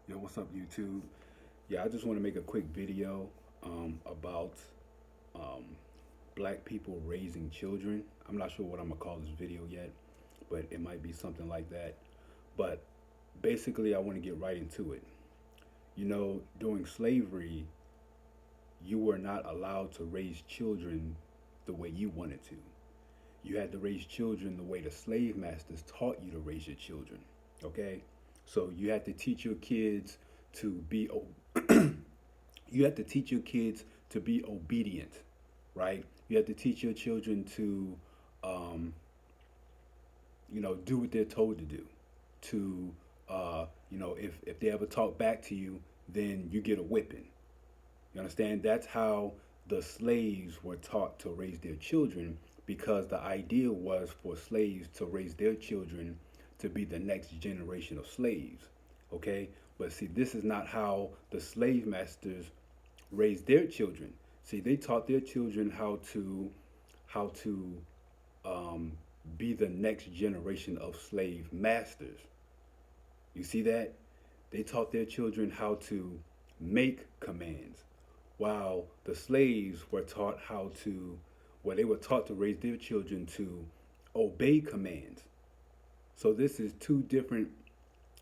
Yo, what's up, YouTube? Yeah, I just want to make a quick video about um, black people raising children. I'm not sure what I'm gonna call this video yet, but it might be something like that. But basically, I want to get right into it. During slavery, you were not allowed to raise children the way you wanted to. You had to raise children the way the slave masters taught you to raise your children. Okay? So you had to teach your kids to be you have to teach your kids to be obedient, right? You have to teach your children to, um, do what they're told to do. To, if they ever talk back to you, then you get a whipping. You understand? That's how the slaves were taught to raise their children because the idea was for slaves to raise their children to be the next generation of slaves. Okay? But see, this is not how the slave masters raised their children. See, they taught their children how to um, be the next generation of slave masters. You see that? They taught their children how to make commands, while the slaves were taught they were taught to raise their children to obey commands. So this is two different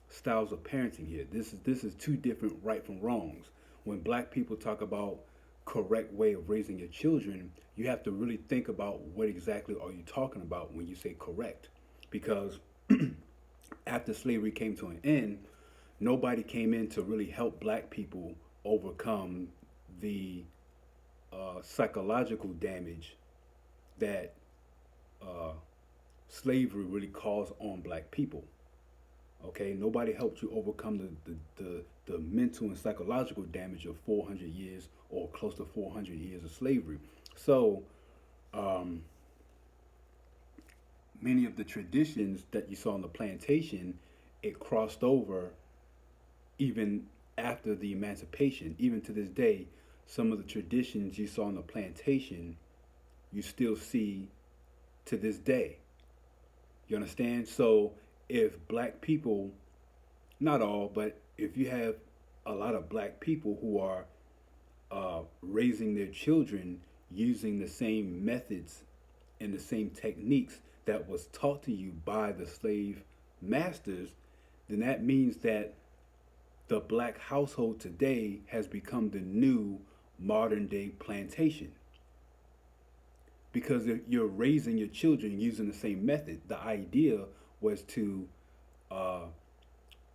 styles of parenting here. This is two different right from wrongs. When black people talk about correct way of raising your children, you have to really think about what exactly are you talking about when you say correct. Because after slavery came to an end, nobody came in to really help black people overcome the psychological damage that uh, slavery really caused on black people. Okay, nobody helped you overcome the mental and psychological damage of 400 years or close to 400 years of slavery. So, um, many of the traditions that you saw on the plantation, it crossed over even after the emancipation. Even to this day, some of the traditions you saw on the plantation, you still see to this day. You understand? So, if black people, not all, but if you have a lot of black people who are raising their children using the same methods and the same techniques that was taught to you by the slave masters, then that means that the black household today has become the new modern day plantation. Because if you're raising your children using the same method, the idea was to uh,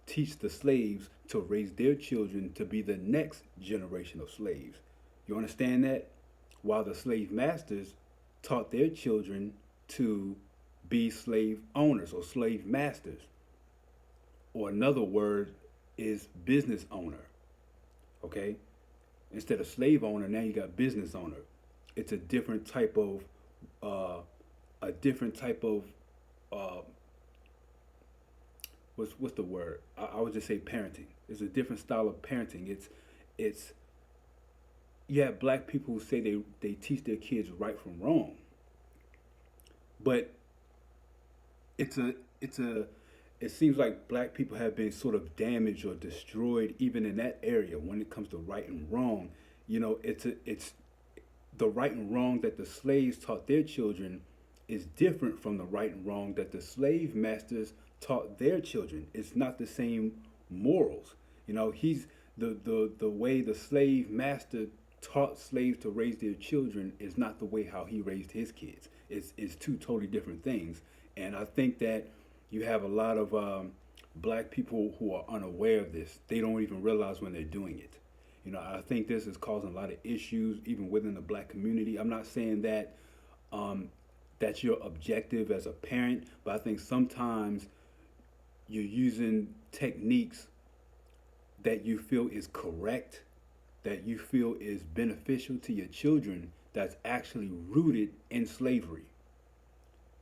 teach the slaves to raise their children to be the next generation of slaves. You understand that? While the slave masters taught their children to be slave owners or slave masters. Or another word is business owner. Okay? Instead of slave owner, now you got business owner. It's uh, a different type of uh, what's the word? I would just say parenting. It's a different style of parenting. It's you have black people who say they teach their kids right from wrong, but it's a it's a it seems like black people have been sort of damaged or destroyed even in that area when it comes to right and wrong. It's the right and wrong that the slaves taught their children is different from the right and wrong that the slave masters taught their children. It's not the same morals. He's the way the slave master taught slaves to raise their children is not the way how he raised his kids. It's two totally different things. And I think that you have a lot of black people who are unaware of this. They don't even realize when they're doing it. I think this is causing a lot of issues even within the black community. I'm not saying that that's your objective as a parent, but I think sometimes you're using techniques that you feel is correct, that you feel is beneficial to your children, that's actually rooted in slavery.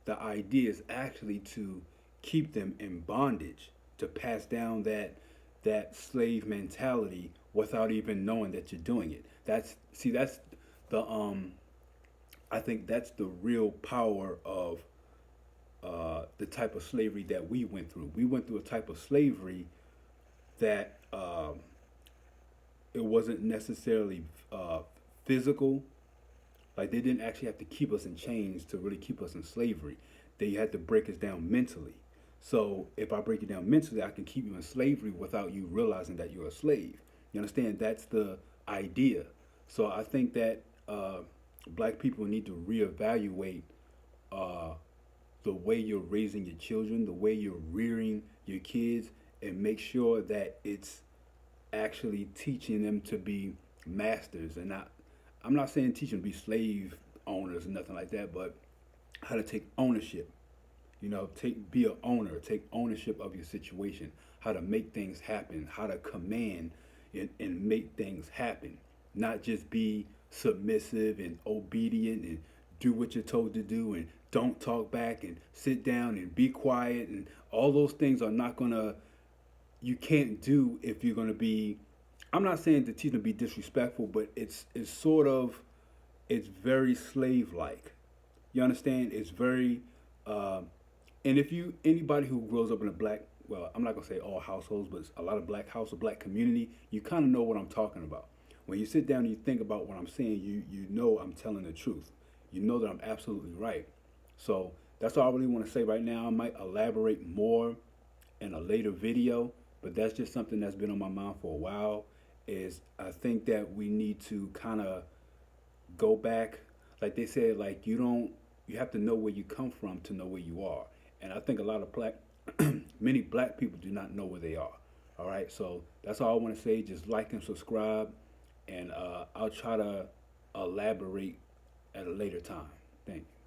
The idea is actually to keep them in bondage, to pass down that slave mentality without even knowing that you're doing it. That's the I think that's the real power of the type of slavery that we went through. We went through a type of slavery that it wasn't necessarily physical. Like they didn't actually have to keep us in chains to really keep us in slavery. They had to break us down mentally. So if I break you down mentally, I can keep you in slavery without you realizing that you're a slave. You understand? That's the idea. So I think that black people need to reevaluate uh, the way you're raising your children, the way you're rearing your kids, and make sure that it's actually teaching them to be masters and not. I'm not saying teach them to be slave owners or nothing like that, but how to take ownership. You know, be an owner, take ownership of your situation, how to make things happen, how to command and make things happen, not just be submissive and obedient and do what you're told to do and don't talk back and sit down and be quiet and all those things are not gonna you can't do if you're gonna be. I'm not saying to teach them to be disrespectful, but it's sort of it's very slave like. You understand? It's very uh, and if you anybody who grows up in a black, well, I'm not gonna say all households, but a lot of black house or black community, you kind of know what I'm talking about. When you sit down and you think about what I'm saying, you know I'm telling the truth. You know that I'm absolutely right. So that's all I really want to say right now. I might elaborate more in a later video, but that's just something that's been on my mind for a while. Is I think that we need to kind of go back, like they said, like you have to know where you come from to know where you are. And I think a lot of black, many black people do not know where they are. All right, so that's all I want to say. Just like and subscribe, and I'll try to elaborate at a later time. Thank you.